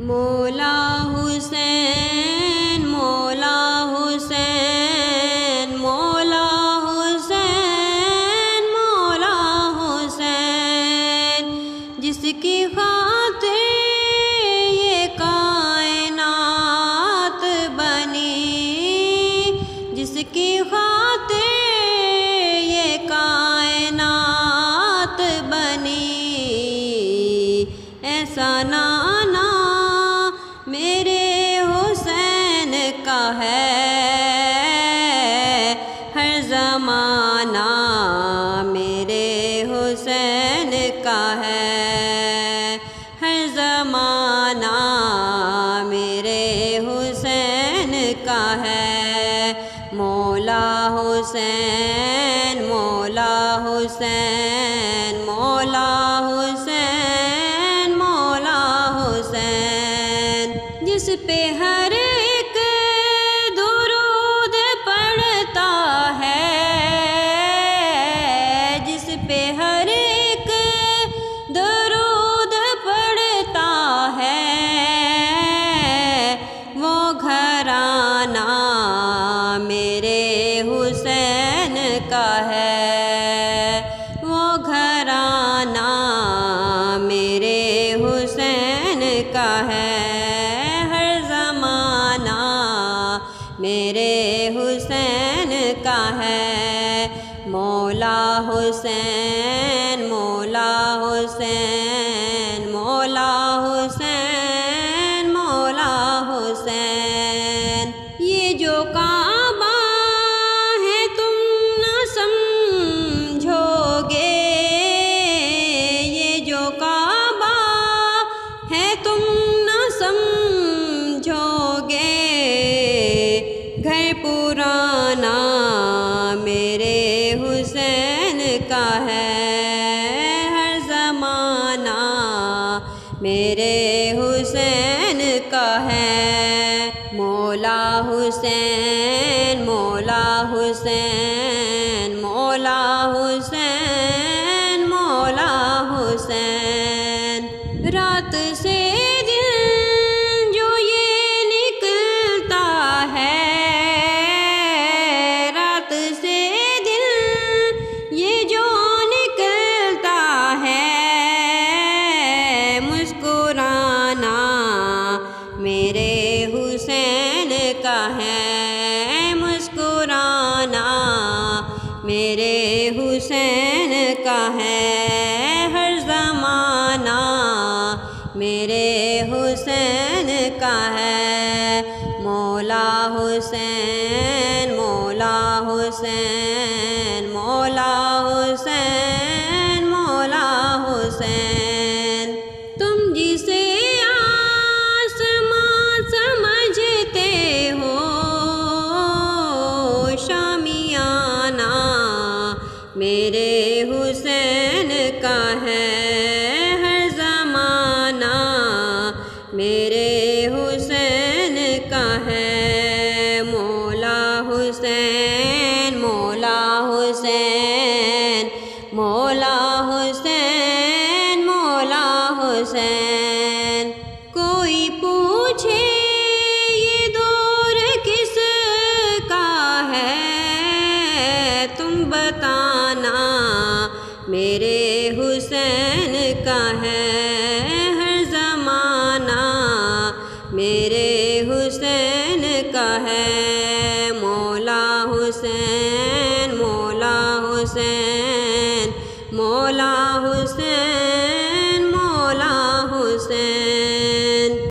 مولا حسین مولا حسین مولا حسین مولا حسین، جس کی خاطر یہ کائنات بنی، جس کی خاطر یہ کائنات بنی، ایسا نانا میرے حسین کا ہے، ہر زمانہ میرے حسین کا ہے، ہر زمانہ میرے حسین کا ہے۔ مولا حسین مولا حسین مولا حسین مولا حسین، جس پہ ہر ایک درود پڑھتا ہے، جس پہ ہر ایک درود پڑھتا ہے، وہ گھرانہ میرے حسین کا ہے، وہ گھرانہ میرے حسین کا ہے، ہر زمانہ میرے حسین کا ہے۔ مولا حسین مولا حسین مولا حسین مولا حسین، یہ جو کعبہ ہے تم نہ سمجھو گے، یہ جو کعبہ ہے تم نہ سمجھو گے، گھر پرانا میرے حسین کا ہے، ہر زمانہ میرے حسین کا ہے۔ مولا حسین مولا حسین مولا حسین مولا حسین، رات سے دن جو یہ نکلتا ہے، رات سے دن یہ جو نکلتا ہے، مسکرانا میرے حسین کا ہے، مسکرانا میرے حسین کا ہے، ہر زمانہ میرے حسین کا ہے۔ مولا حسین مولا حسین مولا حسین مولا حسین، تم جسے آسماں سمجھتے ہو، شامیانہ میرے حسین کا ہے، ہر زمانہ میرے حسین کا ہے۔ مولا حسین مولا حسین مولا حسین مولا حسین، کوئی پوچھے یہ دور کس کا ہے، تم بتانا میرے حسین کا ہے، ہر زمانہ میرے حسین کا ہے۔ مولا حسین مولا حسین مولا حسین